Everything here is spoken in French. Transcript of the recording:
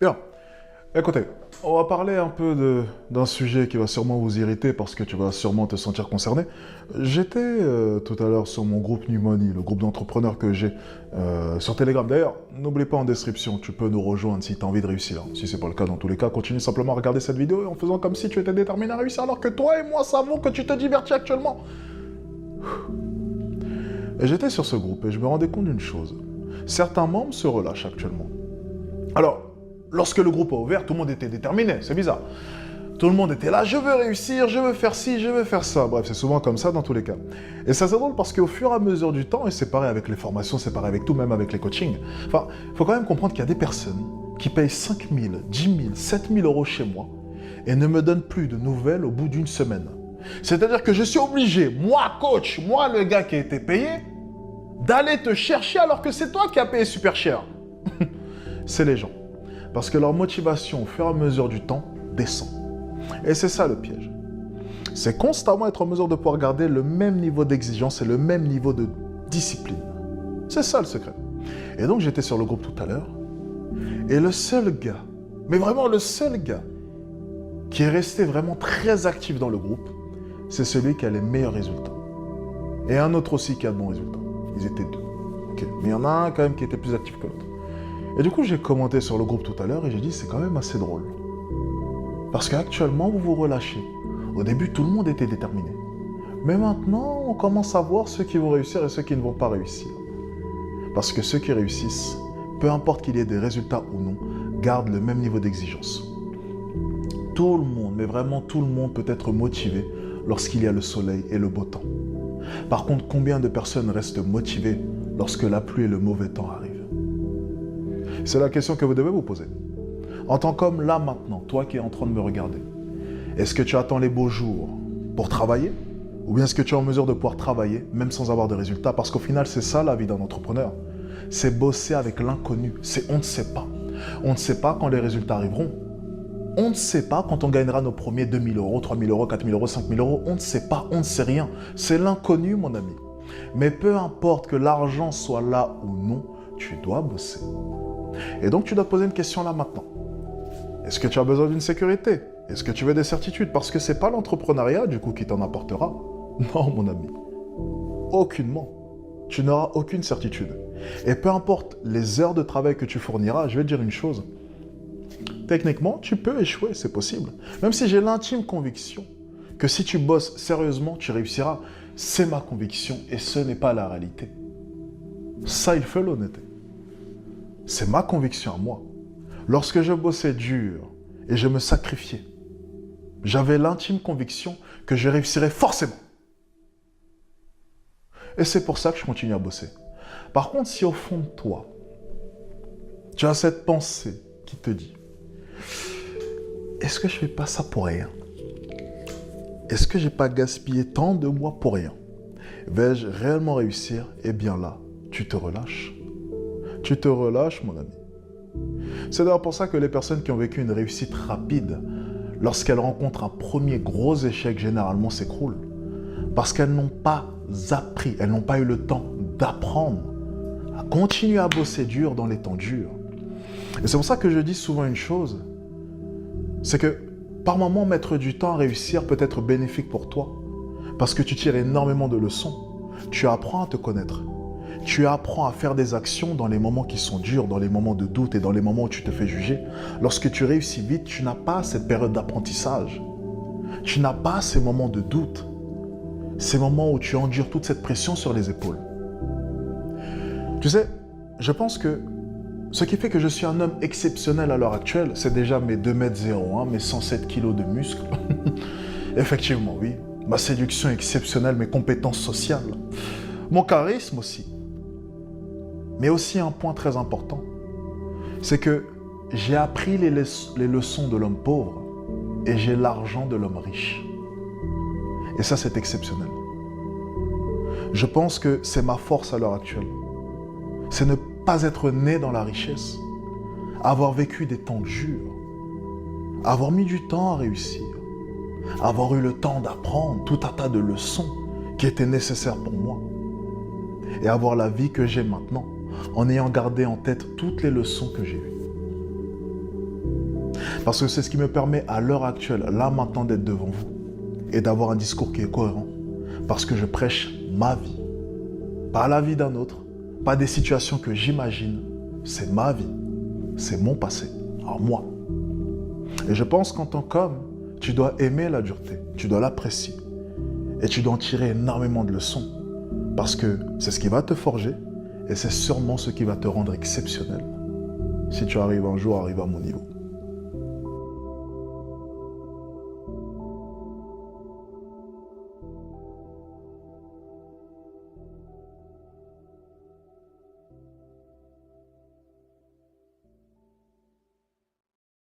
Bien, écoutez, on va parler un peu d'un sujet qui va sûrement vous irriter parce que tu vas sûrement te sentir concerné. J'étais tout à l'heure sur mon groupe New Money, le groupe d'entrepreneurs que j'ai sur Telegram. D'ailleurs, n'oublie pas en description, tu peux nous rejoindre si tu as envie de réussir. Si c'est pas le cas, dans tous les cas, continue simplement à regarder cette vidéo en faisant comme si tu étais déterminé à réussir alors que toi et moi savons que tu te divertis actuellement. Et j'étais sur ce groupe et je me rendais compte d'une chose. Certains membres se relâchent actuellement. Alors, lorsque le groupe a ouvert, tout le monde était déterminé, c'est bizarre. Tout le monde était là, je veux réussir, je veux faire ci, je veux faire ça. Bref, c'est souvent comme ça dans tous les cas. Et ça c'est drôle parce qu'au fur et à mesure du temps, et c'est pareil avec les formations, c'est pareil avec tout, même avec les coachings, enfin, il faut quand même comprendre qu'il y a des personnes qui payent 5 000, 10 000, 7 000 euros chez moi et ne me donnent plus de nouvelles au bout d'une semaine. C'est-à-dire que je suis obligé, moi coach, moi le gars qui a été payé, d'aller te chercher alors que c'est toi qui as payé super cher. C'est les gens. Parce que leur motivation au fur et à mesure du temps descend. Et c'est ça le piège. C'est constamment être en mesure de pouvoir garder le même niveau d'exigence et le même niveau de discipline. C'est ça le secret. Et donc j'étais sur le groupe tout à l'heure, et le seul gars, mais vraiment le seul gars, qui est resté vraiment très actif dans le groupe, c'est celui qui a les meilleurs résultats. Et un autre aussi qui a de bons résultats. Ils étaient deux. Okay. Mais il y en a un quand même qui était plus actif que l'autre. Et du coup, j'ai commenté sur le groupe tout à l'heure et j'ai dit c'est quand même assez drôle. Parce qu'actuellement, vous vous relâchez. Au début, tout le monde était déterminé. Mais maintenant, on commence à voir ceux qui vont réussir et ceux qui ne vont pas réussir. Parce que ceux qui réussissent, peu importe qu'il y ait des résultats ou non, gardent le même niveau d'exigence. Tout le monde, mais vraiment tout le monde peut être motivé lorsqu'il y a le soleil et le beau temps. Par contre, combien de personnes restent motivées lorsque la pluie et le mauvais temps arrivent? C'est la question que vous devez vous poser. En tant qu'homme, là maintenant, toi qui es en train de me regarder, est-ce que tu attends les beaux jours pour travailler? Ou bien est-ce que tu es en mesure de pouvoir travailler même sans avoir de résultats? Parce qu'au final, c'est ça la vie d'un entrepreneur. C'est bosser avec l'inconnu. C'est on ne sait pas. On ne sait pas quand les résultats arriveront. On ne sait pas quand on gagnera nos premiers 2 000 euros, 3 000 euros, 4 000 euros, 5 000 euros. On ne sait pas, on ne sait rien. C'est l'inconnu, mon ami. Mais peu importe que l'argent soit là ou non, tu dois bosser. Et donc, tu dois te poser une question là maintenant. Est-ce que tu as besoin d'une sécurité? Est-ce que tu veux des certitudes? Parce que c'est pas l'entrepreneuriat, du coup, qui t'en apportera. Non, mon ami. Aucunement. Tu n'auras aucune certitude. Et peu importe les heures de travail que tu fourniras, je vais te dire une chose. Techniquement, tu peux échouer, c'est possible. Même si j'ai l'intime conviction que si tu bosses sérieusement, tu réussiras. C'est ma conviction et ce n'est pas la réalité. Ça, il faut l'honnêteté. C'est ma conviction à moi. Lorsque je bossais dur et je me sacrifiais, j'avais l'intime conviction que je réussirais forcément. Et c'est pour ça que je continue à bosser. Par contre, si au fond de toi, tu as cette pensée qui te dit « Est-ce que je ne fais pas ça pour rien? Est-ce que je n'ai pas gaspillé tant de mois pour rien? Vais-je réellement réussir ?» Eh bien là, tu te relâches. Tu te relâches, mon ami. C'est d'ailleurs pour ça que les personnes qui ont vécu une réussite rapide, lorsqu'elles rencontrent un premier gros échec, généralement s'écroulent. Parce qu'elles n'ont pas appris, elles n'ont pas eu le temps d'apprendre à continuer à bosser dur dans les temps durs. Et c'est pour ça que je dis souvent une chose, c'est que par moments, mettre du temps à réussir peut être bénéfique pour toi. Parce que tu tires énormément de leçons. Tu apprends à te connaître. Tu apprends à faire des actions dans les moments qui sont durs, dans les moments de doute et dans les moments où tu te fais juger. Lorsque tu réussis vite, tu n'as pas cette période d'apprentissage. Tu n'as pas ces moments de doute. Ces moments où tu endures toute cette pression sur les épaules. Tu sais, je pense que ce qui fait que je suis un homme exceptionnel à l'heure actuelle, c'est déjà mes 2,01 m, mes 107 kg de muscles. Effectivement, oui. Ma séduction exceptionnelle, mes compétences sociales. Mon charisme aussi. Mais aussi un point très important, c'est que j'ai appris les leçons de l'homme pauvre et j'ai l'argent de l'homme riche. Et ça, c'est exceptionnel. Je pense que c'est ma force à l'heure actuelle. C'est ne pas être né dans la richesse, avoir vécu des temps durs, avoir mis du temps à réussir, avoir eu le temps d'apprendre tout un tas de leçons qui étaient nécessaires pour moi et avoir la vie que j'ai maintenant en ayant gardé en tête toutes les leçons que j'ai eues. Parce que c'est ce qui me permet à l'heure actuelle, là maintenant, d'être devant vous et d'avoir un discours qui est cohérent. Parce que je prêche ma vie, pas la vie d'un autre, pas des situations que j'imagine. C'est ma vie, c'est mon passé, à moi. Et je pense qu'en tant qu'homme, tu dois aimer la dureté, tu dois l'apprécier. Et tu dois en tirer énormément de leçons. Parce que c'est ce qui va te forger et c'est sûrement ce qui va te rendre exceptionnel. Si tu arrives un jour à arriver à mon niveau.